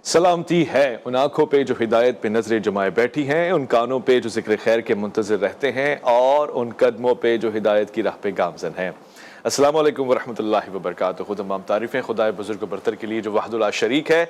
سلامتی ہے ان آنکھوں پہ جو ہدایت پہ نظریں جمائے بیٹھی ہیں، ان کانوں پہ جو ذکر خیر کے منتظر رہتے ہیں، اور ان قدموں پہ جو ہدایت کی راہ پہ گامزن ہیں۔ السلام علیکم ورحمۃ اللہ وبرکاتہ۔ خود تمام تعریفیں خدائے بزرگ و برتر کے لیے جو وحدہ لا شریک ہے،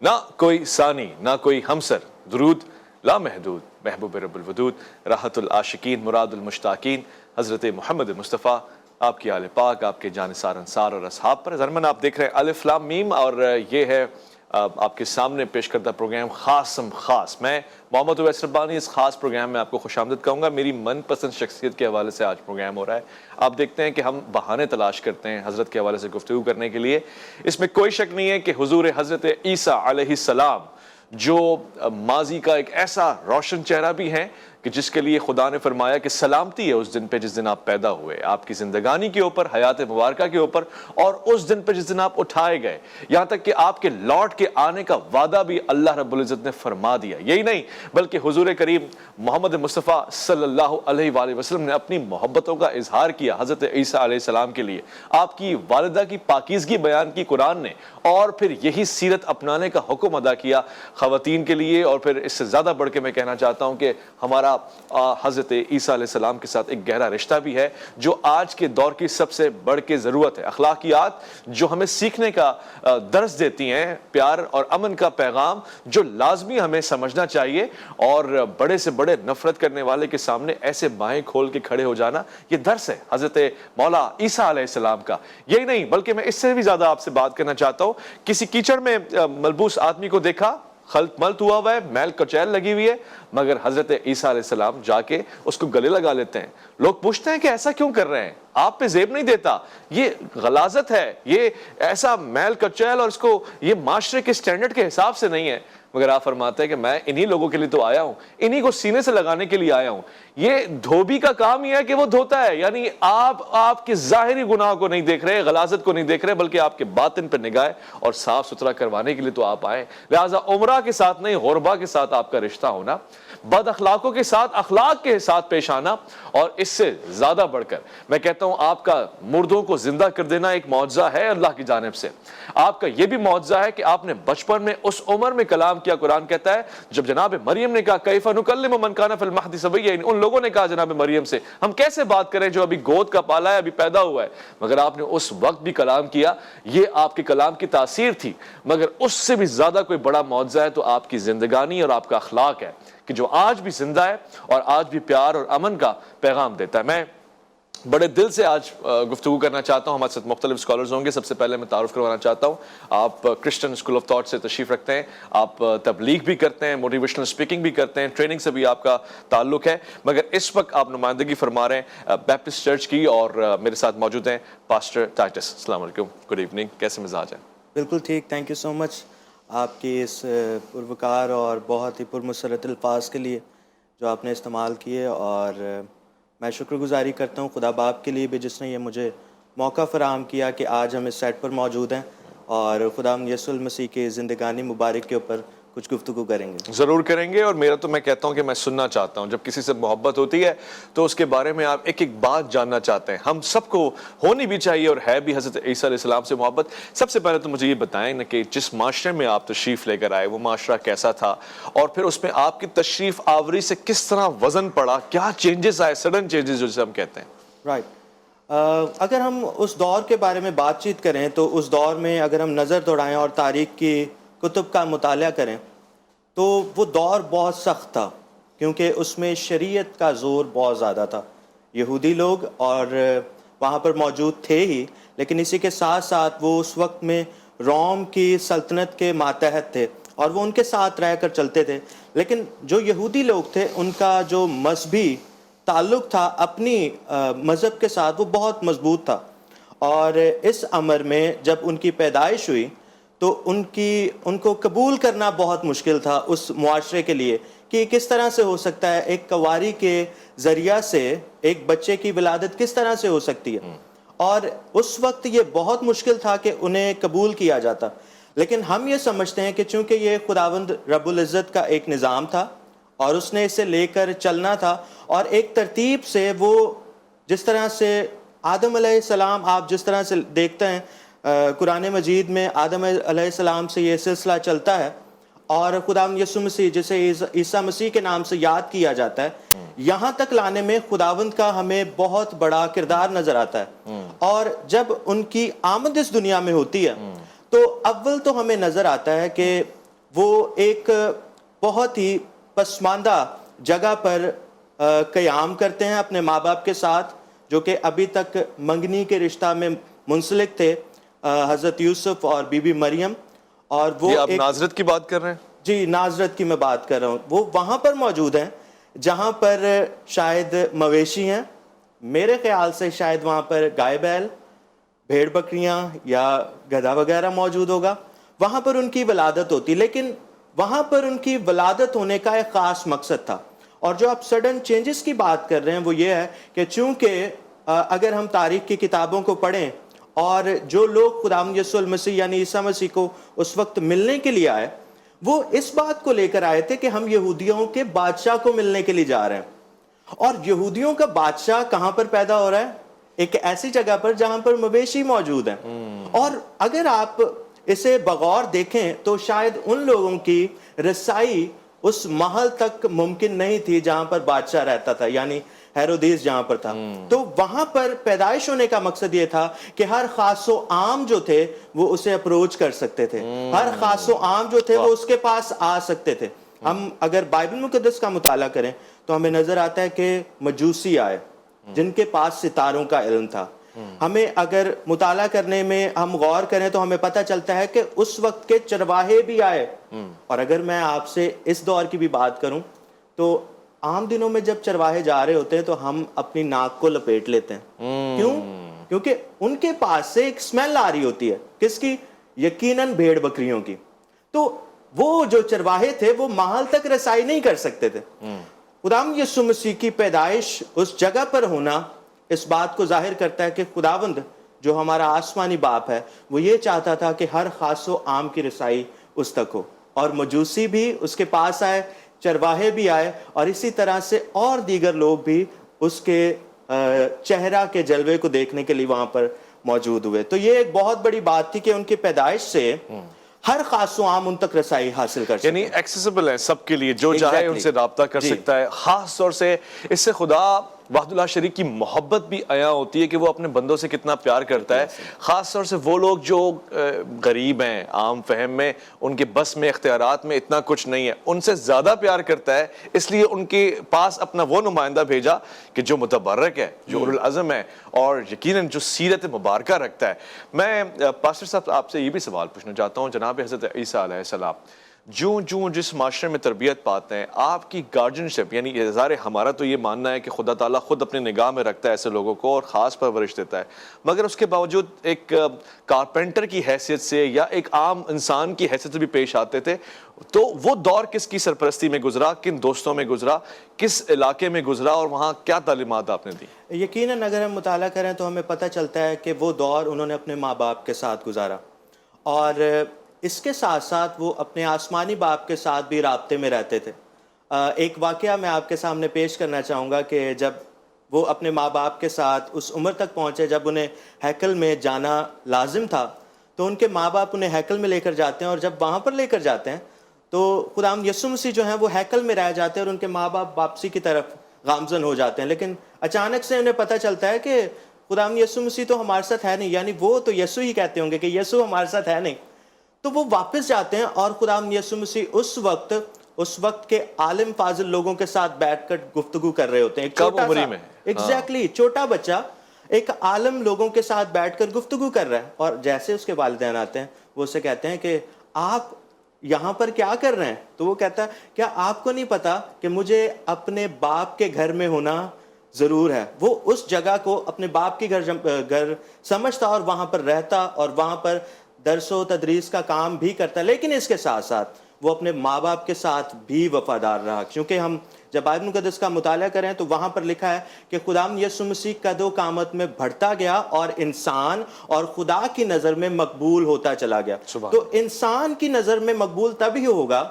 نہ کوئی ثانی نہ کوئی ہمسر۔ درود لا محدود محبوب رب الودود، راحت العاشقین مراد المشتاقین، حضرت محمد مصطفیٰ، آپ کی آل پاک، آپ کے جانثار انصار اور اصحاب پر۔ ضرمن آپ دیکھ رہے ہیں الف لام میم، اور یہ ہے آپ کے سامنے پیش کردہ پروگرام خاصم خاص۔ میں محمد اویس ربانی اس خاص پروگرام میں آپ کو خوش آمدید کہوں گا۔ میری من پسند شخصیت کے حوالے سے آج پروگرام ہو رہا ہے۔ آپ دیکھتے ہیں کہ ہم بہانے تلاش کرتے ہیں حضرت کے حوالے سے گفتگو کرنے کے لیے۔ اس میں کوئی شک نہیں ہے کہ حضور حضرت عیسیٰ علیہ السلام جو ماضی کا ایک ایسا روشن چہرہ بھی ہیں کہ جس کے لیے خدا نے فرمایا کہ سلامتی ہے اس دن پہ جس دن آپ پیدا ہوئے، آپ کی زندگانی کے اوپر، حیات مبارکہ کے اوپر، اور اس دن پہ جس دن آپ اٹھائے گئے، یہاں تک کہ آپ کے لوٹ کے آنے کا وعدہ بھی اللہ رب العزت نے فرما دیا۔ یہی نہیں بلکہ حضور کریم محمد مصطفیٰ صلی اللہ علیہ وآلہ وسلم نے اپنی محبتوں کا اظہار کیا حضرت عیسیٰ علیہ السلام کے لیے۔ آپ کی والدہ کی پاکیزگی بیان کی قرآن نے، اور پھر یہی سیرت اپنانے کا حکم ادا کیا خواتین کے لیے۔ اور پھر اس سے زیادہ بڑھ کے میں کہنا چاہتا ہوں کہ ہمارا حضرت عیسیٰ علیہ السلام کے ساتھ ایک گہرا رشتہ بھی ہے، جو آج کے دور کی سب سے بڑھ کے ضرورت ہے۔ اخلاقیات جو ہمیں سیکھنے کا درس دیتی ہیں، پیار اور امن کا پیغام جو لازمی ہمیں سمجھنا چاہیے، اور بڑے سے بڑے نفرت کرنے والے کے سامنے ایسے بائیں کھول کے کھڑے ہو جانا، یہ درس ہے حضرت مولا عیسیٰ علیہ السلام کا۔ یہی نہیں بلکہ میں اس سے بھی زیادہ آپ سے بات کرنا چاہتا ہوں۔ کسی کیچڑ میں ملبوس آدمی کو دیکھا، خلط ملط ہوا ہے، میل کچیل لگی ہوئی ہے، مگر حضرت عیسیٰ علیہ السلام جا کے اس کو گلے لگا لیتے ہیں۔ لوگ پوچھتے ہیں کہ ایسا کیوں کر رہے ہیں؟ آپ پہ زیب نہیں دیتا، یہ غلاظت ہے، یہ ایسا میل کچیل، اور اس کو یہ معاشرے کے سٹینڈرڈ کے حساب سے نہیں ہے۔ مگر آپ فرماتے ہیں کہ میں انہی لوگوں کے لیے تو آیا ہوں، انہی کو سینے سے لگانے کے لیے آیا ہوں۔ یہ دھوبی کا کام یہ ہے کہ وہ دھوتا ہے، یعنی آپ کے ظاہری گناہ کو نہیں دیکھ رہے، غلاظت کو نہیں دیکھ رہے، بلکہ آپ کے باطن پر نگاہ اور صاف ستھرا کروانے کے لیے تو آپ آئے۔ لہٰذا عمرہ کے ساتھ نہیں، غربا کے ساتھ آپ کا رشتہ ہونا، بد اخلاقوں کے ساتھ اخلاق کے ساتھ پیش آنا، اور اس سے زیادہ بڑھ کر میں کہتا ہوں آپ کا مردوں کو زندہ کر دینا ایک معجزہ ہے اللہ کی جانب سے۔ آپ کا یہ بھی معجزہ ہے کہ آپ نے بچپن میں اس عمر میں کلام کیا۔ قرآن کہتا ہے جب جناب مریم نے کہا کیف نکلم من کان فی المہد صبیا، ان لوگوں نے کہا جناب مریم سے ہم کیسے بات کریں جو ابھی گود کا پالا ہے، ابھی پیدا ہوا ہے، مگر آپ نے اس وقت بھی کلام کیا۔ یہ آپ کے کلام کی تاثیر تھی، مگر اس سے بھی زیادہ کوئی بڑا معجزہ ہے تو آپ کی زندگانی اور آپ کا اخلاق ہے، کہ جو آج بھی زندہ ہے اور آج بھی پیار اور امن کا پیغام دیتا ہے۔ میں بڑے دل سے آج گفتگو کرنا چاہتا ہوں، ہمارے ساتھ مختلف اسکالرز ہوں گے۔ سب سے پہلے میں تعارف کروانا چاہتا ہوں، آپ کرسچن اسکول آف تھاٹ سے تشریف رکھتے ہیں، آپ تبلیغ بھی کرتے ہیں، موٹیویشنل اسپیکنگ بھی کرتے ہیں، ٹریننگ سے بھی آپ کا تعلق ہے، مگر اس وقت آپ نمائندگی فرما رہے ہیں بیپٹسٹ چرچ کی، اور میرے ساتھ موجود ہیں پاسٹر ٹائٹس۔ السلام علیکم، گڈ ایوننگ، کیسے مزاج ہیں؟ بالکل ٹھیک، تھینک یو سو مچ آپ کی اس پروکار اور بہت ہی پرمسرت الفاظ کے لیے جو آپ نے استعمال کیے، اور میں شکر گزاری کرتا ہوں خدا باپ کے لیے بھی جس نے یہ مجھے موقع فراہم کیا کہ آج ہم اس سیٹ پر موجود ہیں اور خدا یسوع المسیح کی زندگانی مبارک کے اوپر کچھ گفتگو کریں گے۔ ضرور کریں گے، اور میرا تو میں کہتا ہوں کہ میں سننا چاہتا ہوں۔ جب کسی سے محبت ہوتی ہے تو اس کے بارے میں آپ ایک ایک بات جاننا چاہتے ہیں۔ ہم سب کو ہونی بھی چاہیے، اور ہے بھی حضرت عیسیٰ علیہ السلام سے محبت۔ سب سے پہلے تو مجھے یہ بتائیں نا کہ جس معاشرے میں آپ تشریف لے کر آئے وہ معاشرہ کیسا تھا، اور پھر اس میں آپ کی تشریف آوری سے کس طرح وزن پڑا، کیا چینجز آئے، سڈن چینجز جسے ہم کہتے ہیں؟ رائٹ، اگر ہم اس دور کے بارے میں بات چیت کریں تو اس دور میں اگر ہم نظر دوڑائیں اور تاریخ کی کتب کا مطالعہ کریں تو وہ دور بہت سخت تھا، کیونکہ اس میں شریعت کا زور بہت زیادہ تھا۔ یہودی لوگ اور وہاں پر موجود تھے ہی، لیکن اسی کے ساتھ ساتھ وہ اس وقت میں روم کی سلطنت کے ماتحت تھے، اور وہ ان کے ساتھ رہ کر چلتے تھے۔ لیکن جو یہودی لوگ تھے ان کا جو مذہبی تعلق تھا اپنی مذہب کے ساتھ وہ بہت مضبوط تھا، اور اس امر میں جب ان کی پیدائش ہوئی تو ان کو قبول کرنا بہت مشکل تھا اس معاشرے کے لیے، کہ کس طرح سے ہو سکتا ہے، ایک کنواری کے ذریعہ سے ایک بچے کی ولادت کس طرح سے ہو سکتی ہے، اور اس وقت یہ بہت مشکل تھا کہ انہیں قبول کیا جاتا۔ لیکن ہم یہ سمجھتے ہیں کہ چونکہ یہ خداوند رب العزت کا ایک نظام تھا اور اس نے اسے لے کر چلنا تھا، اور ایک ترتیب سے وہ جس طرح سے آدم علیہ السلام، آپ جس طرح سے دیکھتے ہیں قرآن مجید میں آدم علیہ السلام سے یہ سلسلہ چلتا ہے، اور خداوند یسوع مسیح جسے عیسیٰ مسیح کے نام سے یاد کیا جاتا ہے، یہاں تک لانے میں خداوند کا ہمیں بہت بڑا کردار نظر آتا ہے. اور جب ان کی آمد اس دنیا میں ہوتی ہے تو اول تو ہمیں نظر آتا ہے کہ وہ ایک بہت ہی پسماندہ جگہ پر قیام کرتے ہیں اپنے ماں باپ کے ساتھ، جو کہ ابھی تک منگنی کے رشتہ میں منسلک تھے، حضرت یوسف اور بی بی مریم. اور وہ یہ آپ نازرت کی بات کر رہے ہیں؟ جی، نازرت کی میں بات کر رہا ہوں. وہ وہاں پر موجود ہیں جہاں پر شاید مویشی ہیں، میرے خیال سے شاید وہاں پر گائے بیل، بھیڑ بکریاں یا گدھا وغیرہ موجود ہوگا. وہاں پر ان کی ولادت ہوتی، لیکن وہاں پر ان کی ولادت ہونے کا ایک خاص مقصد تھا. اور جو آپ سڈن چینجز کی بات کر رہے ہیں وہ یہ ہے کہ چونکہ اگر ہم تاریخ کی کتابوں کو پڑھیں اور جو لوگ خداوند یسوع المسیح یعنی عیسیٰ مسیح کو اس وقت ملنے کے لیے آئے، وہ اس بات کو لے کر آئے تھے کہ ہم یہودیوں کے بادشاہ کو ملنے کے لیے جا رہے ہیں. اور یہودیوں کا بادشاہ کہاں پر پیدا ہو رہا ہے؟ ایک ایسی جگہ پر جہاں پر مویشی موجود ہیں. اور اگر آپ اسے بغور دیکھیں تو شاید ان لوگوں کی رسائی اس محل تک ممکن نہیں تھی جہاں پر بادشاہ رہتا تھا، یعنی ہیرودیس جہاں پر تھا. تو وہاں پر پیدائش ہونے کا مقصد یہ تھا کہ ہر خاص و عام جو تھے وہ اسے اپروچ کر سکتے تھے، ہر خاص و عام جو تھے وہ اس کے پاس آ سکتے تھے. ہم اگر بائبل مقدس کا مطالعہ کریں تو ہمیں نظر آتا ہے کہ مجوسی آئے جن کے پاس ستاروں کا علم تھا. ہمیں اگر مطالعہ کرنے میں ہم غور کریں تو ہمیں پتہ چلتا ہے کہ اس وقت کے چرواہے بھی آئے. اور اگر میں آپ سے اس دور کی بھی بات کروں تو عام دنوں میں جب چرواہے جا رہے ہوتے ہیں تو ہم اپنی ناک کو لپیٹ لیتے ہیں. کیوں؟ کیونکہ ان کے پاس سے ایک سمیل آ رہی ہوتی ہے. کس کی؟ یقیناً بھیڑ بکریوں کی. تو وہ جو چرواہے تھے وہ محل تک رسائی نہیں کر سکتے تھے. خداوند یسوع مسیح کی پیدائش اس جگہ پر ہونا اس بات کو ظاہر کرتا ہے کہ خداوند جو ہمارا آسمانی باپ ہے وہ یہ چاہتا تھا کہ ہر خاص و عام کی رسائی اس تک ہو. اور مجوسی بھی اس کے پاس آئے، چرواہے بھی آئے، اور اسی طرح سے اور دیگر لوگ بھی اس کے چہرہ کے جلوے کو دیکھنے کے لیے وہاں پر موجود ہوئے. تو یہ ایک بہت بڑی بات تھی کہ ان کی پیدائش سے ہر خاص و عام ان تک رسائی حاصل کر سکتے. یعنی ایکسیسیبل ہے سب کے لیے، جو چاہے ان سے رابطہ کر سکتا ہے. خاص طور سے اس سے خدا وحد اللہ شریک کی محبت بھی عیاں ہوتی ہے کہ وہ اپنے بندوں سے کتنا پیار کرتا ہے. خاص طور سے وہ لوگ جو غریب ہیں، عام فہم میں ان کے بس میں اختیارات میں اتنا کچھ نہیں ہے، ان سے زیادہ پیار کرتا ہے. اس لیے ان کے پاس اپنا وہ نمائندہ بھیجا کہ جو متبرک ہے، جو اولو العزم ہے، اور یقیناً جو سیرت مبارکہ رکھتا ہے. میں پاسٹر صاحب آپ سے یہ بھی سوال پوچھنا چاہتا ہوں. جناب حضرت عیسیٰ علیہ السلام جوں جس معاشرے میں تربیت پاتے ہیں، آپ کی گارجنشپ، یعنی ظاہر ہمارا تو یہ ماننا ہے کہ خدا تعالیٰ خود اپنے نگاہ میں رکھتا ہے ایسے لوگوں کو اور خاص پرورش دیتا ہے، مگر اس کے باوجود ایک کارپینٹر کی حیثیت سے یا ایک عام انسان کی حیثیت سے بھی پیش آتے تھے. تو وہ دور کس کی سرپرستی میں گزرا، کن دوستوں میں گزرا، کس علاقے میں گزرا، اور وہاں کیا تعلیمات آپ نے دی؟ یقیناً اگر ہم مطالعہ کریں تو ہمیں پتہ چلتا ہے کہ وہ دور انہوں نے اپنے ماں باپ کے ساتھ گزارا، اور اس کے ساتھ ساتھ وہ اپنے آسمانی باپ کے ساتھ بھی رابطے میں رہتے تھے. ایک واقعہ میں آپ کے سامنے پیش کرنا چاہوں گا کہ جب وہ اپنے ماں باپ کے ساتھ اس عمر تک پہنچے جب انہیں ہیکل میں جانا لازم تھا، تو ان کے ماں باپ انہیں ہیکل میں لے کر جاتے ہیں، اور جب وہاں پر لے کر جاتے ہیں تو خداوند یسوع مسیح جو ہیں وہ ہیکل میں رہ جاتے ہیں اور ان کے ماں باپ واپسی کی طرف گامزن ہو جاتے ہیں. لیکن اچانک سے انہیں پتہ چلتا ہے کہ خداوند یسوع مسیح تو ہمارے ساتھ ہے نہیں، یعنی وہ تو یسوع ہی کہتے ہوں گے کہ یسوع ہمارے ساتھ ہے نہیں. تو وہ واپس جاتے ہیں اور خداوند یسوع مسیح اس وقت کے عالم فاضل لوگوں کے ساتھ بیٹھ کر گفتگو کر رہے ہوتے ہیں. کم عمری میں ایگزیکٹلی چھوٹا بچہ ایک عالم لوگوں کے ساتھ بیٹھ کر گفتگو کر رہا ہے، اور جیسے اس کے والدین آتے ہیں وہ اسے کہتے ہیں کہ آپ یہاں پر کیا کر رہے ہیں؟ تو وہ کہتا ہے کیا آپ کو نہیں پتا کہ مجھے اپنے باپ کے گھر میں ہونا ضرور ہے. وہ اس جگہ کو اپنے باپ کی گھر سمجھتا اور وہاں پر رہتا اور وہاں پر درس و تدریس کا کام بھی کرتا. لیکن اس کے ساتھ ساتھ وہ اپنے ماں باپ کے ساتھ بھی وفادار رہا، کیونکہ ہم جب بائبل مقدس کا مطالعہ کریں تو وہاں پر لکھا ہے کہ خداوند یسوع مسیح قد و قامت میں بڑھتا گیا اور انسان اور خدا کی نظر میں مقبول ہوتا چلا گیا. تو انسان کی نظر میں مقبول تب ہی ہوگا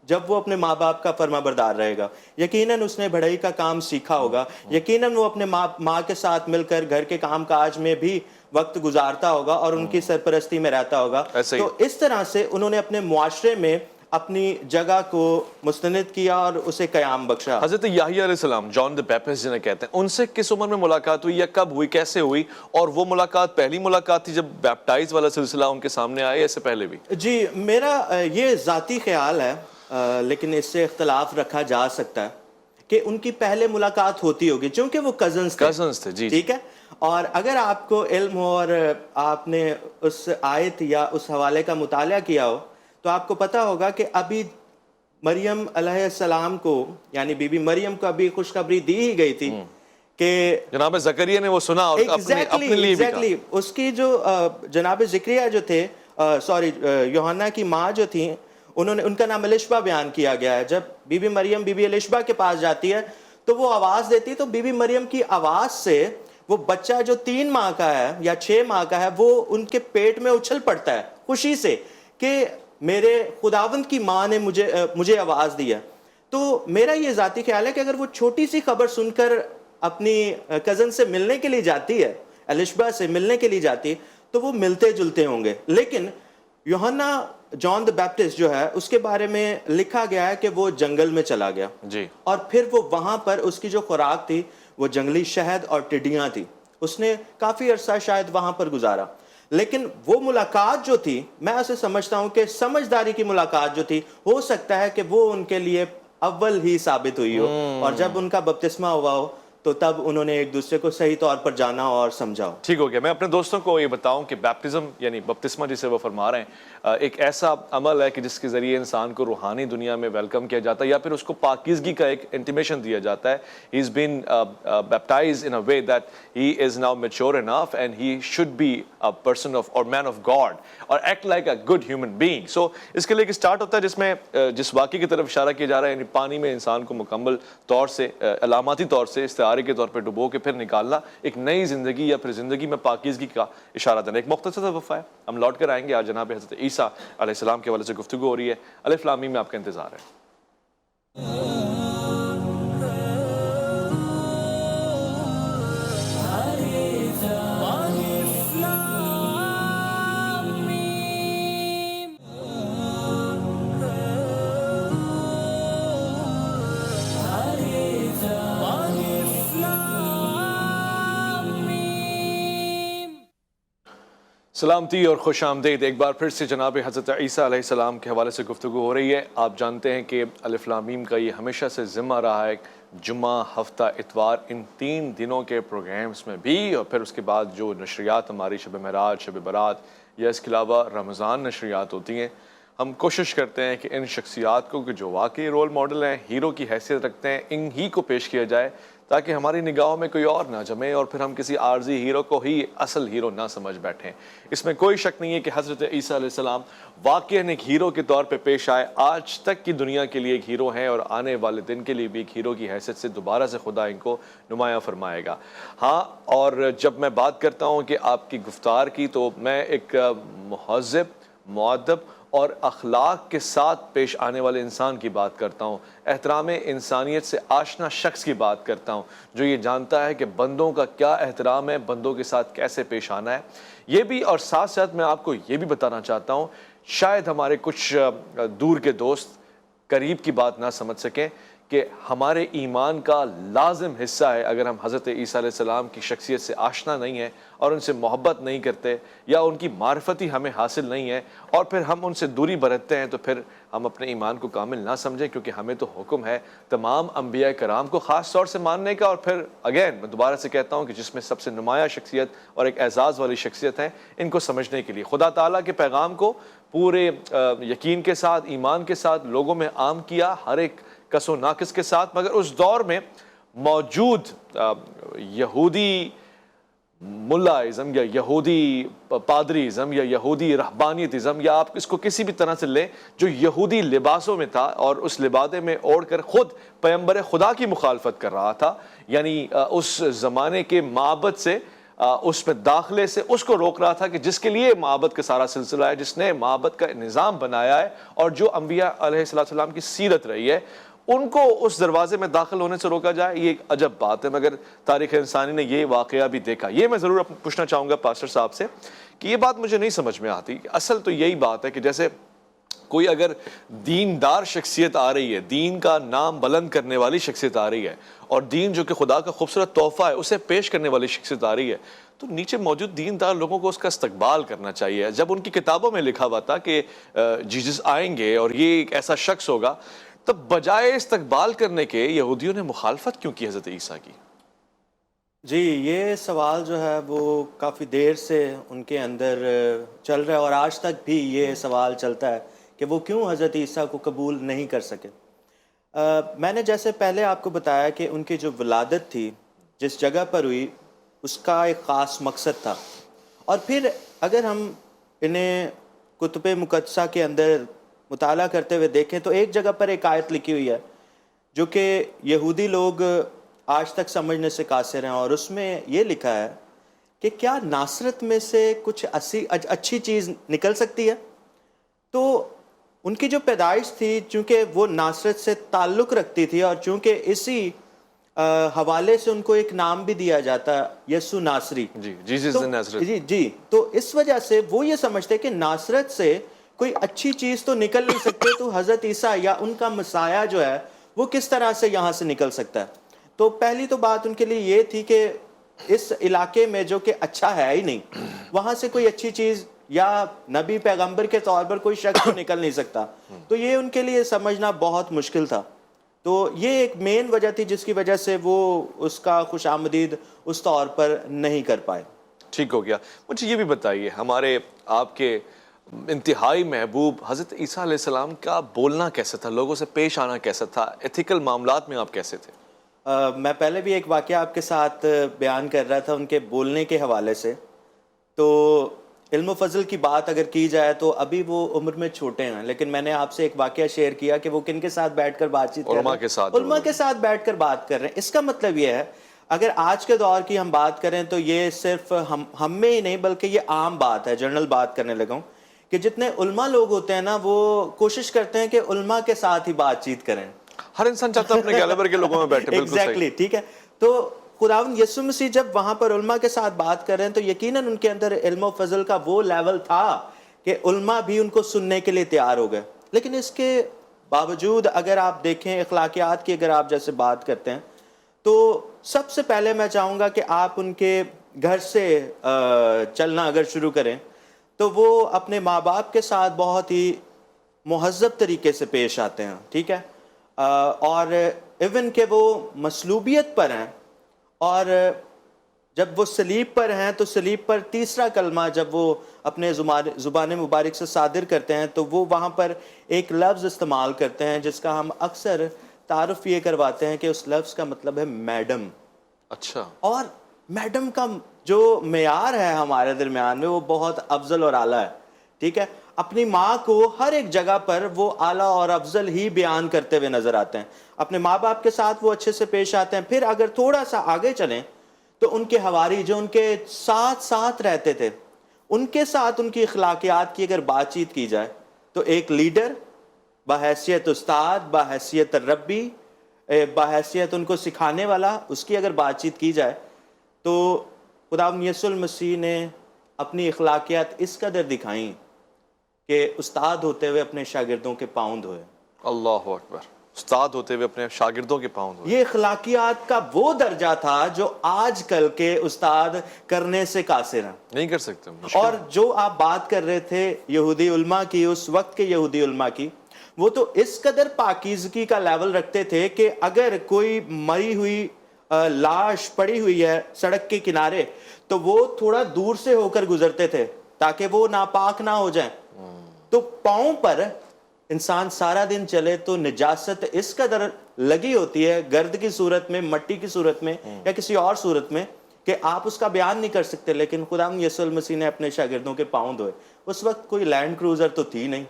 جب وہ اپنے ماں باپ کا فرما بردار رہے گا. یقیناً اس نے بڑھئی کا کام سیکھا ہوگا، یقیناً وہ اپنے ماں کے ساتھ مل کر گھر کے کام کاج میں بھی وقت گزارتا ہوگا اور ان کی سرپرستی میں رہتا ہوگا. تو اس طرح سے انہوں نے اپنے معاشرے میں اپنی جگہ کو مستند کیا اور اسے قیام بخشا۔ حضرت یحییٰ علیہ السلام، جان دی بیپٹسٹ جنہیں کہتے ہیں، ان سے کس عمر میں ملاقات ہوئی یا کب ہوئی، کیسے ہوئی؟ اور وہ ملاقات پہلی ملاقات تھی جب بیپٹائز والا سلسلہ ان کے سامنے آیا یا اس سے پہلے بھی؟ جی میرا یہ ذاتی خیال ہے، لیکن اس سے اختلاف رکھا جا سکتا ہے کہ ان کی پہلے ملاقات ہوتی ہوگی چونکہ وہ کزنز تھے، جی ٹھیک ہے۔ اور اگر آپ کو علم ہو اور آپ نے اس آیت یا اس حوالے کا مطالعہ کیا ہو تو آپ کو پتہ ہوگا کہ ابھی مریم علیہ السلام کو، یعنی بی بی مریم کو ابھی خوشخبری دی ہی گئی تھی کہ جناب زکریا نے وہ سنا اور اپنے لیے بھی کہا۔ اس کی جو جناب زکریا جو تھے، یوحنا کی ماں جو تھی، ان کا نام الشبہ بیان کیا گیا ہے۔ جب بی بی مریم بی بی الشبہ کے پاس جاتی ہے تو وہ آواز دیتی ہے، تو بی بی مریم کی آواز سے وہ بچہ جو 3 ماہ کا ہے یا 6 ماہ کا ہے وہ ان کے پیٹ میں اچھل پڑتا ہے خوشی سے کہ میرے خداوند کی ماں نے مجھے آواز دی ہے۔ تو میرا یہ ذاتی خیال ہے کہ اگر وہ چھوٹی سی خبر سن کر اپنی کزن سے ملنے کے لیے جاتی ہے، الشبہ سے ملنے کے لیے جاتی ہے، تو وہ ملتے جلتے ہوں گے۔ لیکن یوحنا جان دی بیپٹسٹ جو ہے اس کے بارے میں لکھا گیا ہے کہ وہ جنگل میں چلا گیا جی، اور پھر وہ وہاں پر اس کی جو خوراک تھی وہ جنگلی شہد اور ٹڈیاں تھی۔ اس نے کافی عرصہ شاید وہاں پر گزارا، لیکن وہ ملاقات جو تھی میں اسے سمجھتا ہوں کہ سمجھداری کی ملاقات جو تھی، ہو سکتا ہے کہ وہ ان کے لیے اول ہی ثابت ہوئی ہو، اور جب ان کا بپتسمہ ہوا ہو تو تب انہوں نے ایک دوسرے کو صحیح طور پر جانا اور سمجھا ہو۔ ٹھیک ہو گیا۔ میں اپنے دوستوں کو یہ بتاؤں کہ بیپٹزم یعنی بپتسمہ جسے وہ فرما رہے ہیں ایک ایسا عمل ہے کہ جس کے ذریعے انسان کو روحانی دنیا میں ویلکم کیا جاتا ہے یا پھر اس کو پاکیزگی کا ایک انٹیمیشن دیا جاتا ہے۔ He has been baptized in a way that he is now mature enough and he should be a person of or man of God or act like a good human being. So اس کے لیے ایک start ہوتا ہے جس میں جس واقعے کی طرف اشارہ کیا جا رہا ہے، یعنی پانی میں انسان کو مکمل طور سے علاماتی طور سے استعارے کے طور پہ ڈبو کے پھر نکالنا، ایک نئی زندگی یا پھر زندگی میں پاکیزگی کا اشارہ دینا۔ ایک مختصر سا وقفہ ہے، ہم لوٹ کر آئیں گے۔ آج جناب حضرت عیسیٰ علیہ السلام کے حوالے سے گفتگو ہو رہی ہے۔ الف لام میم میں آپ کا انتظار ہے۔ سلامتی اور خوش آمدید ایک بار پھر سے جناب حضرت عیسیٰ علیہ السلام کے حوالے سے گفتگو ہو رہی ہے۔ آپ جانتے ہیں کہ الف لام میم کا یہ ہمیشہ سے ذمہ رہا ہے، جمعہ، ہفتہ، اتوار، ان 3 دنوں کے پروگرامز میں بھی، اور پھر اس کے بعد جو نشریات ہماری شب معراج، شب برات یا اس کے علاوہ رمضان نشریات ہوتی ہیں، ہم کوشش کرتے ہیں کہ ان شخصیات کو کہ جو واقعی رول ماڈل ہیں، ہیرو کی حیثیت رکھتے ہیں، ان ہی کو پیش کیا جائے تاکہ ہماری نگاہوں میں کوئی اور نہ جمے اور پھر ہم کسی عارضی ہیرو کو ہی اصل ہیرو نہ سمجھ بیٹھیں۔ اس میں کوئی شک نہیں ہے کہ حضرت عیسیٰ علیہ السلام واقعاً ایک ہیرو کے طور پہ پیش آئے، آج تک کی دنیا کے لیے ایک ہیرو ہیں اور آنے والے دن کے لیے بھی ایک ہیرو کی حیثیت سے دوبارہ سے خدا ان کو نمایاں فرمائے گا۔ ہاں، اور جب میں بات کرتا ہوں کہ آپ کی گفتار کی، تو میں ایک مہذب، مؤدب اور اخلاق کے ساتھ پیش آنے والے انسان کی بات کرتا ہوں، احترام انسانیت سے آشنا شخص کی بات کرتا ہوں، جو یہ جانتا ہے کہ بندوں کا کیا احترام ہے، بندوں کے ساتھ کیسے پیش آنا ہے۔ یہ بھی، اور ساتھ ساتھ میں آپ کو یہ بھی بتانا چاہتا ہوں، شاید ہمارے کچھ دور کے دوست قریب کی بات نہ سمجھ سکیں کہ ہمارے ایمان کا لازم حصہ ہے اگر ہم حضرت عیسیٰ علیہ السلام کی شخصیت سے آشنا نہیں ہیں اور ان سے محبت نہیں کرتے یا ان کی معرفتی ہمیں حاصل نہیں ہے اور پھر ہم ان سے دوری برتتے ہیں، تو پھر ہم اپنے ایمان کو کامل نہ سمجھیں، کیونکہ ہمیں تو حکم ہے تمام انبیاء کرام کو خاص طور سے ماننے کا۔ اور پھر اگین میں دوبارہ سے کہتا ہوں کہ جس میں سب سے نمایاں شخصیت اور ایک اعزاز والی شخصیت ہے، ان کو سمجھنے کے لیے خدا تعالیٰ کے پیغام کو پورے یقین کے ساتھ، ایمان کے ساتھ لوگوں میں عام کیا، ہر ایک کس و ناقص کے ساتھ، مگر اس دور میں موجود یہودی ملائزم یا یہودی پادریزم یا یہودی رہبانیتزم، یا آپ اس کو کسی بھی طرح سے لیں، جو یہودی لباسوں میں تھا اور اس لبادے میں اوڑھ کر خود پیغمبر خدا کی مخالفت کر رہا تھا، یعنی اس زمانے کے معبد سے، اس میں داخلے سے اس کو روک رہا تھا کہ جس کے لیے معبد کا سارا سلسلہ ہے، جس نے معبد کا نظام بنایا ہے اور جو انبیاء علیہ السلام کی سیرت رہی ہے، ان کو اس دروازے میں داخل ہونے سے روکا جائے۔ یہ ایک عجب بات ہے، مگر تاریخ انسانی نے یہ واقعہ بھی دیکھا۔ یہ میں ضرور پوچھنا چاہوں گا پاسٹر صاحب سے کہ یہ بات مجھے نہیں سمجھ میں آتی، اصل تو یہی بات ہے کہ جیسے کوئی اگر دیندار شخصیت آ رہی ہے، دین کا نام بلند کرنے والی شخصیت آ رہی ہے، اور دین جو کہ خدا کا خوبصورت تحفہ ہے اسے پیش کرنے والی شخصیت آ رہی ہے، تو نیچے موجود دیندار لوگوں کو اس کا استقبال کرنا چاہیے. جب ان کی کتابوں میں لکھا ہوا تھا کہ جیزس آئیں گے اور یہ ایک ایسا شخص ہوگا، تب بجائے استقبال کرنے کے یہودیوں نے مخالفت کیوں کی حضرت عیسیٰ کی؟ جی، یہ سوال جو ہے وہ کافی دیر سے ان کے اندر چل رہا ہے، اور آج تک بھی یہ سوال چلتا ہے کہ وہ کیوں حضرت عیسیٰ کو قبول نہیں کر سکے. میں نے جیسے پہلے آپ کو بتایا کہ ان کی جو ولادت تھی جس جگہ پر ہوئی اس کا ایک خاص مقصد تھا. اور پھر اگر ہم انہیں کتب مقدسہ کے اندر مطالعہ کرتے ہوئے دیکھیں تو ایک جگہ پر ایک آیت لکھی ہوئی ہے جو کہ یہودی لوگ آج تک سمجھنے سے قاصر ہیں، اور اس میں یہ لکھا ہے کہ کیا ناصرت میں سے کچھ اچھی چیز نکل سکتی ہے؟ تو ان کی جو پیدائش تھی چونکہ وہ ناصرت سے تعلق رکھتی تھی، اور چونکہ اسی حوالے سے ان کو ایک نام بھی دیا جاتا ہے یسوع ناصری. جی، جیزس تو نازرت. جی تو اس وجہ سے وہ یہ سمجھتے کہ ناصرت سے کوئی اچھی چیز تو نکل نہیں سکتی، تو حضرت عیسیٰ یا ان کا مسیح جو ہے وہ کس طرح سے یہاں سے نکل سکتا ہے. تو پہلی تو بات ان کے لیے یہ تھی کہ اس علاقے میں جو کہ اچھا ہے ہی نہیں، وہاں سے کوئی اچھی چیز یا نبی پیغمبر کے طور پر کوئی شخص تو نکل نہیں سکتا. تو یہ ان کے لیے سمجھنا بہت مشکل تھا. تو یہ ایک مین وجہ تھی جس کی وجہ سے وہ اس کا خوش آمدید اس طور پر نہیں کر پائے. ٹھیک ہو گیا. مجھے یہ بھی بتائیے، ہمارے آپ کے انتہائی محبوب حضرت عیسیٰ علیہ السلام کا بولنا کیسا تھا، لوگوں سے پیش آنا کیسا تھا، ایتھیکل معاملات میں آپ کیسے تھے؟ میں پہلے بھی ایک واقعہ آپ کے ساتھ بیان کر رہا تھا ان کے بولنے کے حوالے سے. تو علم و فضل کی بات اگر کی جائے تو ابھی وہ عمر میں چھوٹے ہیں، لیکن میں نے آپ سے ایک واقعہ شیئر کیا کہ وہ کن کے ساتھ بیٹھ کر بات چیت کر رہے ہیں؟ علماء کے ساتھ بیٹھ کر بات کر رہے ہیں. اس کا مطلب یہ ہے اگر آج کے دور کی ہم بات کریں تو یہ صرف ہم میں ہی نہیں بلکہ یہ عام بات ہے، جنرل بات کرنے لگا ہوں کہ جتنے علماء لوگ ہوتے ہیں نا وہ کوشش کرتے ہیں کہ علماء کے ساتھ ہی بات چیت کریں. ہر انسان چاہتا ہے اپنے کیلیبر کے لوگوں میں بیٹھے. بالکل ایگزیکٹلی، ٹھیک ہے. تو خداوند یسوع مسیح جب وہاں پر علماء کے ساتھ بات کر رہے ہیں تو یقیناً ان کے اندر علم و فضل کا وہ لیول تھا کہ علماء بھی ان کو سننے کے لیے تیار ہو گئے. لیکن اس کے باوجود اگر آپ دیکھیں اخلاقیات کی اگر آپ جیسے بات کرتے ہیں تو سب سے پہلے میں چاہوں گا کہ آپ ان کے گھر سے چلنا اگر شروع کریں تو وہ اپنے ماں باپ کے ساتھ بہت ہی مہذب طریقے سے پیش آتے ہیں. ٹھیک ہے. اور ایون کہ وہ مصلوبیت پر ہیں، اور جب وہ صلیب پر ہیں تو صلیب پر تیسرا کلمہ جب وہ اپنے زبان مبارک سے صادر کرتے ہیں تو وہ وہاں پر ایک لفظ استعمال کرتے ہیں جس کا ہم اکثر تعارف یہ کرواتے ہیں کہ اس لفظ کا مطلب ہے میڈم. اچھا. اور میڈم کا جو معیار ہے ہمارے درمیان میں وہ بہت افضل اور اعلیٰ ہے. ٹھیک ہے. اپنی ماں کو ہر ایک جگہ پر وہ اعلیٰ اور افضل ہی بیان کرتے ہوئے نظر آتے ہیں. اپنے ماں باپ کے ساتھ وہ اچھے سے پیش آتے ہیں. پھر اگر تھوڑا سا آگے چلیں تو ان کے حواری جو ان کے ساتھ رہتے تھے ان کے ساتھ ان کی اخلاقیات کی اگر بات چیت کی جائے تو ایک لیڈر بحیثیت استاد، بحیثیت ربی، بحیثیت ان کو سکھانے والا، اس کی اگر بات چیت کی جائے تو خداوند یسوع المسیح نے اپنی اخلاقیات اس قدر دکھائیں کہ استاد ہوتے ہوئے اپنے شاگردوں کے پاؤں دھوئے. اللہ اکبر. استاد ہوتے ہوئے اپنے شاگردوں کے پاؤں دھوئے. یہ اخلاقیات کا وہ درجہ تھا جو آج کل کے استاد کرنے سے قاصر ہیں، نہیں کر سکتے. اور جو آپ بات کر رہے تھے یہودی علماء کی، اس وقت کے یہودی علماء کی، وہ تو اس قدر پاکیزگی کا لیول رکھتے تھے کہ اگر کوئی مری ہوئی لاش پڑی ہوئی ہے سڑک کے کنارے تو وہ تھوڑا دور سے ہو کر گزرتے تھے تاکہ وہ ناپاک نہ ہو جائیں. تو پاؤں پر انسان سارا دن چلے تو نجاست اس قدر لگی ہوتی ہے گرد کی صورت میں، مٹی کی صورت میں یا کسی اور صورت میں کہ آپ اس کا بیان نہیں کر سکتے. لیکن خداوند یسوع المسیح نے اپنے شاگردوں کے پاؤں دھوئے. اس وقت کوئی لینڈ کروزر تو تھی نہیں،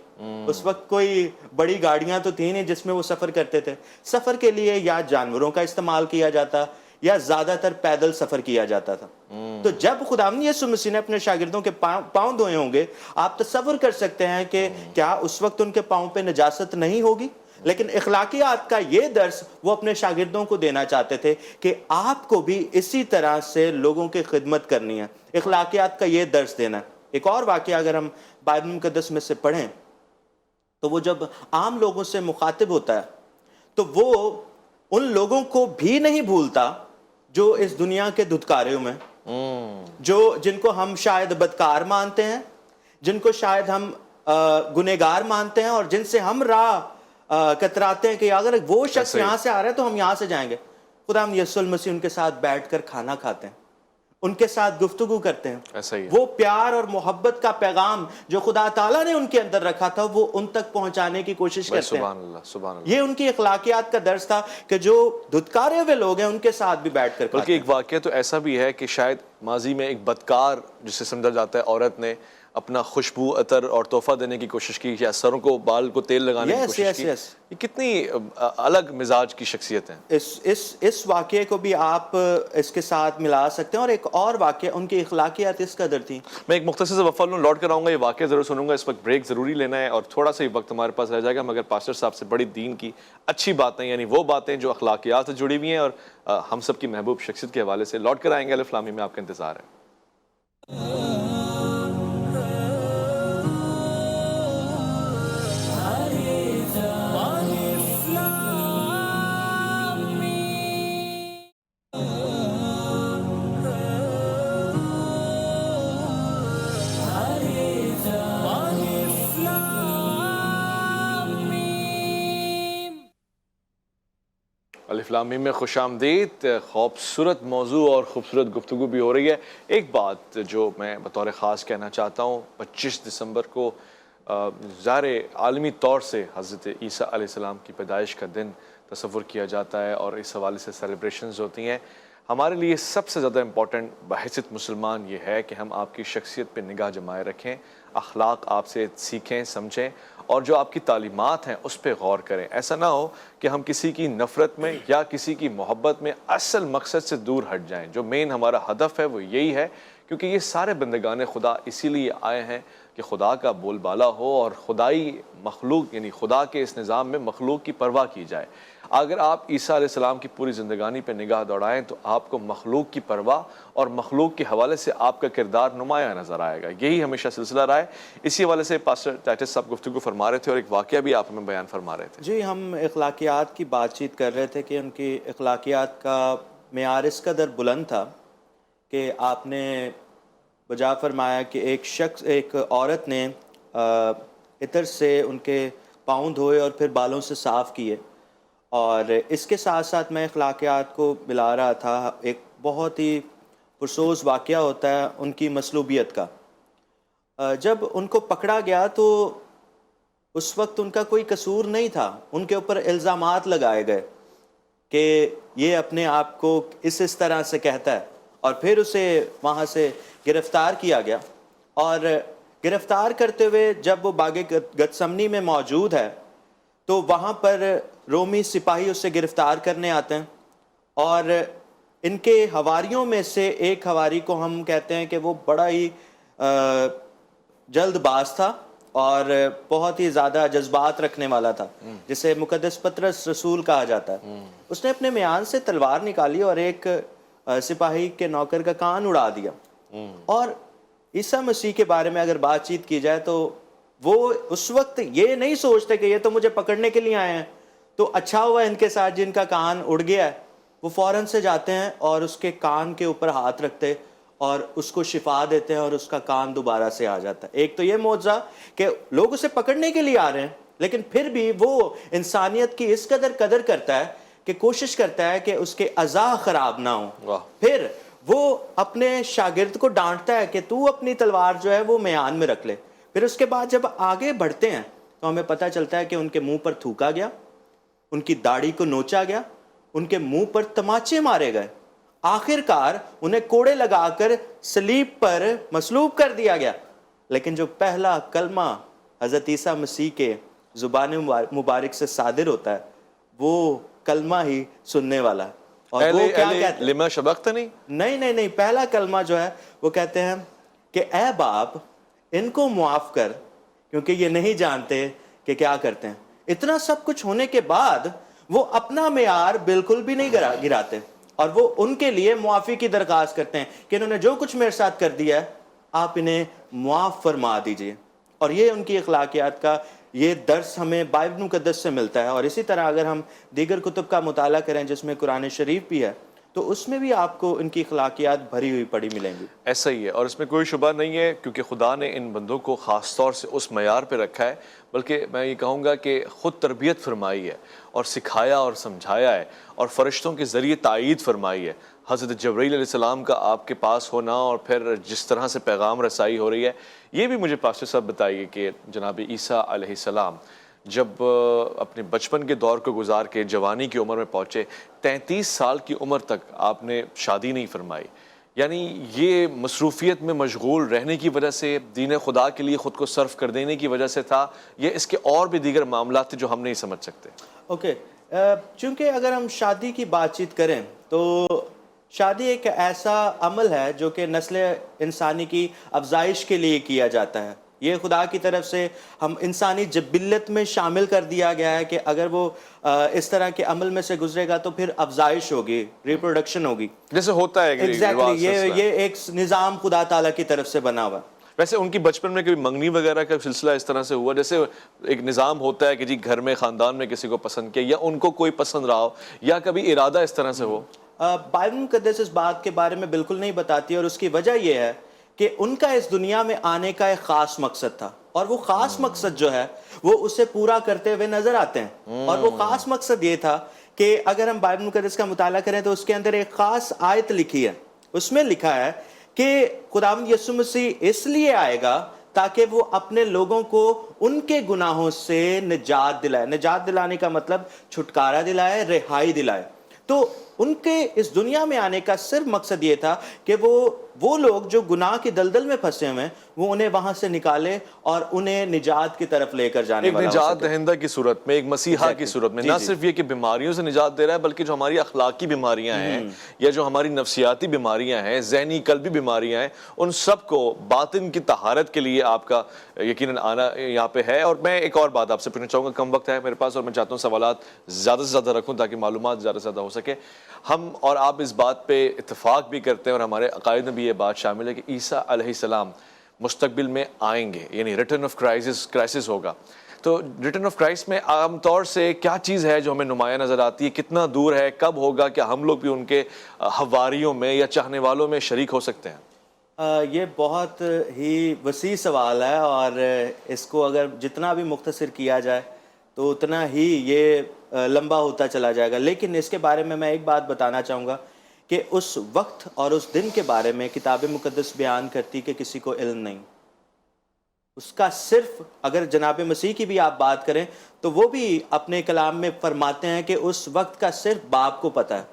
اس وقت کوئی بڑی گاڑیاں تو تھی نہیں جس میں وہ سفر کرتے تھے. سفر کے لیے یا جانوروں کا استعمال کیا جاتا یا زیادہ تر پیدل سفر کیا جاتا تھا. تو جب خداوند یسوع مسیح نے اپنے شاگردوں کے پاؤں دھوئے ہوں گے، آپ تصور کر سکتے ہیں کہ کیا اس وقت ان کے پاؤں پہ نجاست نہیں ہوگی. لیکن اخلاقیات کا یہ درس وہ اپنے شاگردوں کو دینا چاہتے تھے کہ آپ کو بھی اسی طرح سے لوگوں کی خدمت کرنی ہے، اخلاقیات کا یہ درس دینا ہے. ایک اور واقعہ اگر ہم بائبل مقدس میں سے پڑھیں تو وہ جب عام لوگوں سے مخاطب ہوتا ہے تو وہ ان لوگوں کو بھی نہیں بھولتا جو اس دنیا کے دھتکاریوں میں، جن کو ہم شاید بدکار مانتے ہیں، جن کو شاید ہم گنہگار مانتے ہیں، اور جن سے ہم راہ کتراتے ہیں کہ اگر وہ شخص یہاں سے آ رہا ہے تو ہم یہاں سے جائیں گے. خدا ہم یسوع المسیح ان کے ساتھ بیٹھ کر کھانا کھاتے ہیں، ان کے ساتھ گفتگو کرتے ہیں. ایسا ہی ہے. وہ پیار اور محبت کا پیغام جو خدا تعالیٰ نے ان کے اندر رکھا تھا وہ ان تک پہنچانے کی کوشش کرتے ہیں. سبحان اللہ، سبحان اللہ. یہ ان کی اخلاقیات کا درس تھا کہ جو دھتکارے ہوئے لوگ ہیں ان کے ساتھ بھی بیٹھ کر بلکہ ایک واقعہ تو ایسا بھی ہے کہ شاید ماضی میں ایک بدکار جسے سمجھا جاتا ہے عورت نے اپنا خوشبو عطر اور تحفہ دینے کی کوشش کی، یا سروں کو بال کو تیل لگانے کی کوشش کی. یہ کتنی الگ مزاج کی شخصیت ہیں. اس واقعے کو بھی آپ اس کے ساتھ ملا سکتے ہیں. اور ایک اور واقعہ، ان کی اخلاقیات اس قدر تھی. میں ایک مختصر سے وقفہ لوں، لوٹ کر آؤں گا، یہ واقعہ ضرور سنوں گا. اس وقت بریک ضروری لینا ہے اور تھوڑا سا ہی وقت ہمارے پاس رہ جائے گا، مگر پاسٹر صاحب سے بڑی دین کی اچھی باتیں، یعنی وہ باتیں جو اخلاقیات سے جڑی ہوئی ہیں اور ہم سب کی محبوب شخصیت کے حوالے سے لوٹ کر آئیں گے. الف لام میم میں آپ کا انتظار ہے. الف لام میم میں خوش آمدید. خوبصورت موضوع اور خوبصورت گفتگو بھی ہو رہی ہے. ایک بات جو میں بطور خاص کہنا چاہتا ہوں، 25 دسمبر کو ظاہر عالمی طور سے حضرت عیسیٰ علیہ السلام کی پیدائش کا دن تصور کیا جاتا ہے اور اس حوالے سے سیلیبریشنز ہوتی ہیں. ہمارے لیے سب سے زیادہ امپورٹنٹ بحیثیت مسلمان یہ ہے کہ ہم آپ کی شخصیت پہ نگاہ جمائے رکھیں، اخلاق آپ سے سیکھیں، سمجھیں، اور جو آپ کی تعلیمات ہیں اس پہ غور کریں. ایسا نہ ہو کہ ہم کسی کی نفرت میں یا کسی کی محبت میں اصل مقصد سے دور ہٹ جائیں. جو مین ہمارا ہدف ہے وہ یہی ہے، کیونکہ یہ سارے بندگان خدا اسی لیے آئے ہیں کہ خدا کا بول بالا ہو اور خدائی مخلوق، یعنی خدا کے اس نظام میں مخلوق کی پرواہ کی جائے. اگر آپ عیسیٰ علیہ السلام کی پوری زندگانی پہ نگاہ دوڑائیں تو آپ کو مخلوق کی پرواہ اور مخلوق کے حوالے سے آپ کا کردار نمایاں نظر آئے گا. یہی ہمیشہ سلسلہ رہا ہے. اسی حوالے سے پاسٹر ٹائٹس صاحب گفتگو فرما رہے تھے اور ایک واقعہ بھی آپ ہمیں بیان فرما رہے تھے. جی، ہم اخلاقیات کی بات چیت کر رہے تھے کہ ان کی اخلاقیات کا معیار اس قدر بلند تھا کہ آپ نے بجا فرمایا کہ ایک عورت نے عطر سے ان کے پاؤں دھوئے اور پھر بالوں سے صاف کیے. اور اس کے ساتھ ساتھ میں اخلاقیات کو ملا رہا تھا. ایک بہت ہی پرسوز واقعہ ہوتا ہے ان کی مصلوبیت کا. جب ان کو پکڑا گیا تو اس وقت ان کا کوئی قصور نہیں تھا. ان کے اوپر الزامات لگائے گئے کہ یہ اپنے آپ کو اس طرح سے کہتا ہے، اور پھر اسے وہاں سے گرفتار کیا گیا. اور گرفتار کرتے ہوئے جب وہ باغ گتسمنی میں موجود ہے تو وہاں پر رومی سپاہی اس سے گرفتار کرنے آتے ہیں. اور ان کے حواریوں میں سے ایک حواری کو ہم کہتے ہیں کہ وہ بڑا ہی جلد باز تھا اور بہت ہی زیادہ جذبات رکھنے والا تھا، جسے مقدس پطرس رسول کہا جاتا ہے. اس نے اپنے میان سے تلوار نکالی اور ایک سپاہی کے نوکر کا کان اڑا دیا. اور عیسیٰ مسیح کے بارے میں اگر بات چیت کی جائے تو وہ اس وقت یہ نہیں سوچتے کہ یہ تو مجھے پکڑنے کے لیے آئے ہیں تو اچھا ہوا ان کے ساتھ جن کا کان اڑ گیا ہے. وہ فوراً سے جاتے ہیں اور اس کے کان کے اوپر ہاتھ رکھتے اور اس کو شفا دیتے ہیں اور اس کا کان دوبارہ سے آ جاتا ہے. ایک تو یہ معجزہ کہ لوگ اسے پکڑنے کے لیے آ رہے ہیں، لیکن پھر بھی وہ انسانیت کی اس قدر کرتا ہے کہ کوشش کرتا ہے کہ اس کے اعضاء خراب نہ ہوں. پھر وہ اپنے شاگرد کو ڈانٹتا ہے کہ تو اپنی تلوار جو ہے وہ میان میں رکھ لے. پھر اس کے بعد جب آگے بڑھتے ہیں تو ہمیں پتہ چلتا ہے کہ ان کے منہ پر تھوکا گیا، ان کی داڑھی کو نوچا گیا، ان کے منہ پر تماچے مارے گئے. آخر کار انہیں کوڑے لگا کر صلیب پر مصلوب کر دیا گیا. لیکن جو پہلا کلمہ حضرت عیسیٰ مسیح کے زبان مبارک سے صادر ہوتا ہے وہ کلمہ ہی سننے والا ہے. اور وہ کیا کہتے ہیں؟ لما شبقتنی؟ نہیں، پہلا کلمہ جو ہے وہ کہتے ہیں کہ اے باپ ان کو معاف کر کیونکہ یہ نہیں جانتے کہ کیا کرتے ہیں. اتنا سب کچھ ہونے کے بعد وہ اپنا معیار بالکل بھی نہیں گراتے اور وہ ان کے لیے معافی کی درخواست کرتے ہیں کہ انہوں نے جو کچھ میرے ساتھ کر دیا ہے آپ انہیں معاف فرما دیجئے. اور یہ ان کی اخلاقیات کا یہ درس ہمیں بائبل مقدس سے ملتا ہے. اور اسی طرح اگر ہم دیگر کتب کا مطالعہ کریں جس میں قرآن شریف بھی ہے تو اس میں بھی آپ کو ان کی اخلاقیات بھری ہوئی پڑی ملیں گی. ایسا ہی ہے، اور اس میں کوئی شبہ نہیں ہے، کیونکہ خدا نے ان بندوں کو خاص طور سے اس معیار پہ رکھا ہے، بلکہ میں یہ کہوں گا کہ خود تربیت فرمائی ہے اور سکھایا اور سمجھایا ہے اور فرشتوں کے ذریعے تائید فرمائی ہے. حضرت جبرائیل علیہ السلام کا آپ کے پاس ہونا اور پھر جس طرح سے پیغام رسائی ہو رہی ہے، یہ بھی مجھے پاسٹر صاحب بتائیے کہ جناب عیسیٰ علیہ السلام جب اپنے بچپن کے دور کو گزار کے جوانی کی عمر میں پہنچے، 33 سال کی عمر تک آپ نے شادی نہیں فرمائی. یعنی یہ مصروفیت میں مشغول رہنے کی وجہ سے، دین خدا کے لیے خود کو صرف کر دینے کی وجہ سے تھا، یہ اس کے اور بھی دیگر معاملات تھے جو ہم نہیں سمجھ سکتے. اوکے، چونکہ اگر ہم شادی کی بات چیت کریں تو شادی ایک ایسا عمل ہے جو کہ نسل انسانی کی افزائش کے لیے کیا جاتا ہے. یہ خدا کی طرف سے ہم انسانی جبلت میں شامل کر دیا گیا ہے کہ اگر وہ اس طرح کے عمل میں سے گزرے گا تو پھر افزائش ہوگی، ریپروڈکشن ہوگی، جیسے ہوتا ہے ایگزیکٹلی. یہ ایک نظام خدا تعالیٰ کی طرف سے بنا ہوا. ویسے ان کی بچپن میں کبھی منگنی وغیرہ کا سلسلہ اس طرح سے ہوا، جیسے ایک نظام ہوتا ہے کہ جی گھر میں خاندان میں کسی کو پسند کیا یا ان کو کوئی پسند رہا ہو، یا کبھی ارادہ اس طرح سے ہو؟ بائبل مقدس اس بات کے بارے میں بالکل نہیں بتاتی، اور اس کی وجہ یہ ہے کہ ان کا اس دنیا میں آنے کا ایک خاص مقصد تھا، اور وہ خاص مقصد جو ہے وہ اسے پورا کرتے ہوئے نظر آتے ہیں. اور وہ خاص مقصد یہ تھا کہ اگر ہم بائبل مقدس کا مطالعہ کریں تو اس کے اندر ایک خاص آیت لکھی ہے. اس میں لکھا ہے کہ خداوند یسوع مسیح اس لیے آئے گا تاکہ وہ اپنے لوگوں کو ان کے گناہوں سے نجات دلائے. نجات دلانے کا مطلب چھٹکارا دلائے، رہائی دلائے. تو ان کے اس دنیا میں آنے کا صرف مقصد یہ تھا کہ وہ لوگ جو گناہ کی دلدل میں پھنسے ہوئے ہیں وہ انہیں وہاں سے نکالے اور انہیں نجات کی طرف لے کر جانے والا ہو سکے. ایک نجات دہندہ کی صورت میں، ایک مسیحا کی صورت میں، نہ صرف یہ کہ بیماریوں سے نجات دے رہا ہے بلکہ جو ہماری اخلاقی بیماریاں ہیں یا جو ہماری نفسیاتی بیماریاں ہیں، ذہنی قلبی بیماریاں ہیں، ان سب کو باطن کی طہارت کے لیے آپ کا یقیناً آنا یہاں پہ ہے. اور میں ایک اور بات آپ سے پوچھنا چاہوں گا، کم وقت ہے میرے پاس اور میں چاہتا ہوں سوالات زیادہ سے زیادہ رکھوں تاکہ معلومات زیادہ سے زیادہ ہو سکے. ہم اور آپ اس بات پہ اتفاق بھی کرتے ہیں اور ہمارے عقائد میں بھی یہ بات شامل ہے کہ عیسیٰ علیہ السلام مستقبل میں آئیں گے، یعنی ریٹرن آف کرائسس ہوگا. تو ریٹرن آف کرائسٹ میں عام طور سے کیا چیز ہے جو ہمیں نمایاں نظر آتی ہے؟ کتنا دور ہے؟ کب ہوگا؟ کیا ہم لوگ بھی ان کے حواریوں میں یا چاہنے والوں میں شریک ہو سکتے ہیں؟ یہ بہت ہی وسیع سوال ہے، اور اس کو اگر جتنا بھی مختصر کیا جائے تو اتنا ہی یہ لمبا ہوتا چلا جائے گا. لیکن اس کے بارے میں ایک بات بتانا چاہوں گا کہ اس وقت اور اس دن کے بارے میں کتاب مقدس بیان کرتی کہ کسی کو علم نہیں. اس کا صرف اگر جناب مسیح کی بھی آپ بات کریں تو وہ بھی اپنے کلام میں فرماتے ہیں کہ اس وقت کا صرف باپ کو پتہ ہے،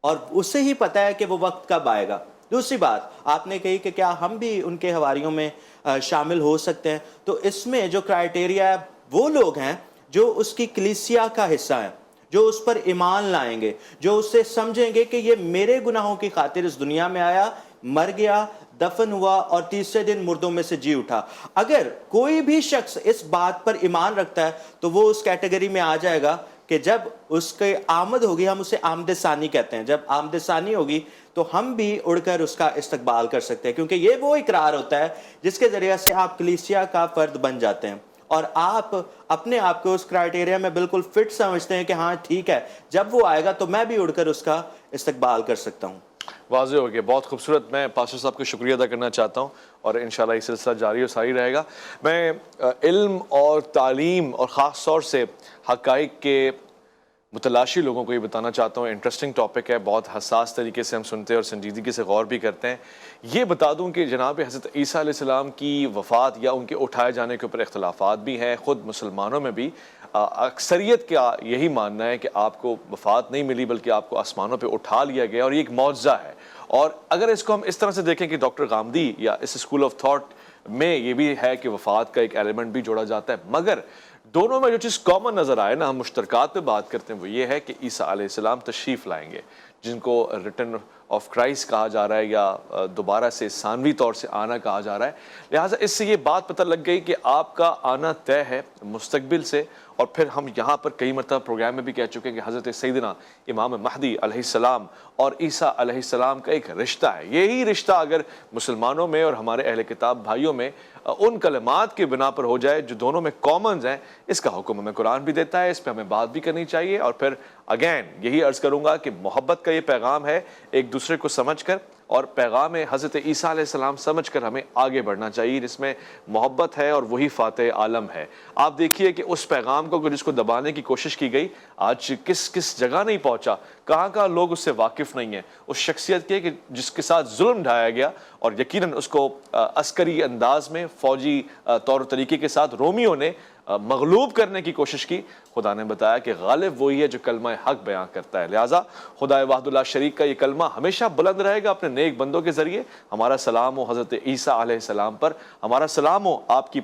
اور اسے ہی پتہ ہے کہ وہ وقت کب آئے گا. دوسری بات آپ نے کہی کہ کیا ہم بھی ان کے حواریوں میں شامل ہو سکتے ہیں، تو اس میں جو کرائیٹیریا ہے وہ لوگ ہیں جو اس کی کلیسیا کا حصہ ہیں، جو اس پر ایمان لائیں گے، جو اسے سمجھیں گے کہ یہ میرے گناہوں کی خاطر اس دنیا میں آیا، مر گیا، دفن ہوا اور تیسرے دن مردوں میں سے جی اٹھا. اگر کوئی بھی شخص اس بات پر ایمان رکھتا ہے تو وہ اس کیٹیگری میں آ جائے گا کہ جب اس کے آمد ہوگی، ہم اسے آمد ثانی کہتے ہیں، جب آمد ثانی ہوگی تو ہم بھی اڑ کر اس کا استقبال کر سکتے ہیں، کیونکہ یہ وہ اقرار ہوتا ہے جس کے ذریعے سے آپ کلیسیا کا فرد بن جاتے ہیں اور آپ اپنے آپ کو اس کرائیٹیریا میں بالکل فٹ سمجھتے ہیں کہ ہاں ٹھیک ہے، جب وہ آئے گا تو میں بھی اڑ کر اس کا استقبال کر سکتا ہوں. واضح ہو گیا، بہت خوبصورت. میں پاسٹر صاحب کو شکریہ ادا کرنا چاہتا ہوں اور انشاءاللہ یہ سلسلہ جاری و ساری رہے گا. میں علم اور تعلیم اور خاص طور سے حقائق کے متلاشی لوگوں کو یہ بتانا چاہتا ہوں، انٹرسٹنگ ٹاپک ہے، بہت حساس طریقے سے ہم سنتے ہیں اور سنجیدگی سے غور بھی کرتے ہیں. یہ بتا دوں کہ جناب حضرت عیسیٰ علیہ السلام کی وفات یا ان کے اٹھائے جانے کے اوپر اختلافات بھی ہیں، خود مسلمانوں میں بھی. اکثریت کا یہی ماننا ہے کہ آپ کو وفات نہیں ملی بلکہ آپ کو آسمانوں پہ اٹھا لیا گیا اور یہ ایک معجزہ ہے. اور اگر اس کو ہم اس طرح سے دیکھیں کہ ڈاکٹر غامدی یا اس اسکول آف تھاٹ میں یہ بھی ہے کہ وفات کا ایک ایلیمنٹ بھی جوڑا جاتا ہے، مگر دونوں میں جو چیز کامن نظر آئے نا، ہم مشترکات پہ بات کرتے ہیں، وہ یہ ہے کہ عیسیٰ علیہ السلام تشریف لائیں گے، جن کو ریٹرن آف کرائسٹ کہا جا رہا ہے یا دوبارہ سے ثانوی طور سے آنا کہا جا رہا ہے. لہٰذا اس سے یہ بات پتہ لگ گئی کہ آپ کا آنا طے ہے مستقبل سے، اور پھر ہم یہاں پر کئی مرتبہ پروگرام میں بھی کہہ چکے ہیں کہ حضرت سیدنا امام مہدی علیہ السلام اور عیسیٰ علیہ السلام کا ایک رشتہ ہے. یہی رشتہ اگر مسلمانوں میں اور ہمارے اہل کتاب بھائیوں میں ان کلمات کے بنا پر ہو جائے جو دونوں میں کامنز ہیں, اس کا حکم ہمیں قرآن بھی دیتا ہے, اس پہ ہمیں بات بھی کرنی چاہیے. اور پھر اگین یہی عرض کروں گا کہ محبت کا یہ پیغام ہے, ایک دوسرے کو سمجھ کر اور پیغام حضرت عیسیٰ علیہ السلام سمجھ کر ہمیں آگے بڑھنا چاہیے, جس میں محبت ہے اور وہی فاتح عالم ہے. آپ دیکھیے کہ اس پیغام کو جس کو دبانے کی کوشش کی گئی, آج کس کس جگہ نہیں پہنچا, کہاں لوگ اس سے واقف نہیں ہیں, اس شخصیت کے کہ جس کے ساتھ ظلم ڈھایا گیا اور یقیناً اس کو عسکری انداز میں فوجی طور طریقے کے ساتھ رومیوں نے مغلوب کرنے کی کوشش کی. خدا نے بتایا کہ غالب وہی ہے جو کلمہ حق بیان کرتا ہے, لہٰذا خدا وحد اللہ شریک کا یہ کلمہ ہمیشہ بلند رہے گا اپنے نیک بندوں کے ذریعے. ہمارا سلام ہو حضرت عیسیٰ علیہ السلام پر, ہمارا سلام ہو آپ کی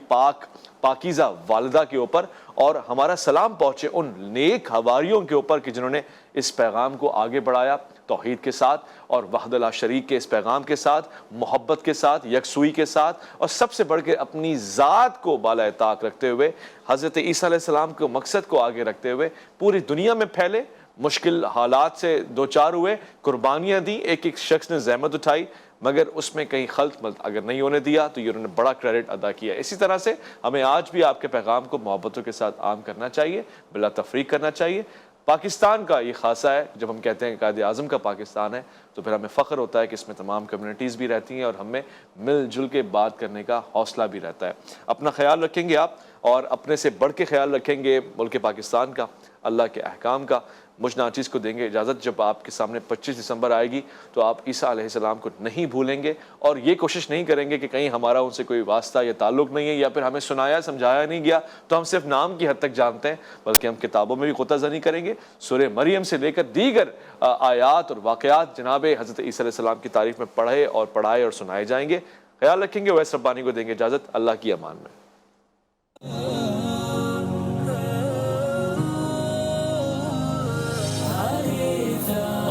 پاکیزہ والدہ کے اوپر, اور ہمارا سلام پہنچے ان نیک حواریوں کے اوپر کہ جنہوں نے اس پیغام کو آگے بڑھایا توحید کے ساتھ اور وحدت اللہ شریک کے اس پیغام کے ساتھ, محبت کے ساتھ, یکسوئی کے ساتھ, اور سب سے بڑھ کے اپنی ذات کو بالائے طاق رکھتے ہوئے, حضرت عیسیٰ علیہ السلام کے مقصد کو آگے رکھتے ہوئے پوری دنیا میں پھیلے. مشکل حالات سے دوچار ہوئے, قربانیاں دیں, ایک ایک شخص نے زحمت اٹھائی, مگر اس میں کہیں خلط اگر نہیں ہونے دیا تو یہ انہوں نے بڑا کریڈٹ ادا کیا. اسی طرح سے ہمیں آج بھی آپ کے پیغام کو محبتوں کے ساتھ عام کرنا چاہیے, بلا تفریق کرنا چاہیے. پاکستان کا یہ خاصہ ہے, جب ہم کہتے ہیں کہ قائد اعظم کا پاکستان ہے تو پھر ہمیں فخر ہوتا ہے کہ اس میں تمام کمیونٹیز بھی رہتی ہیں اور ہم میں مل جل کے بات کرنے کا حوصلہ بھی رہتا ہے. اپنا خیال رکھیں گے آپ, اور اپنے سے بڑھ کے خیال رکھیں گے ملک پاکستان کا, اللہ کے احکام کا. مجھ ناچیز کو دیں گے اجازت, جب آپ کے سامنے 25 دسمبر آئے گی تو آپ عیسیٰ علیہ السلام کو نہیں بھولیں گے, اور یہ کوشش نہیں کریں گے کہ کہیں ہمارا ان سے کوئی واسطہ یا تعلق نہیں ہے, یا پھر ہمیں سنایا سمجھایا نہیں گیا تو ہم صرف نام کی حد تک جانتے ہیں, بلکہ ہم کتابوں میں بھی غوطہ زنی کریں گے. سورہ مریم سے لے کر دیگر آیات اور واقعات جناب حضرت عیسیٰ علیہ السلام کی تعریف میں پڑھے اور پڑھائے اور سنائے جائیں گے. خیال رکھیں گے. ویس ربانی کو دیں گے اجازت, اللہ کی امان میں. Hare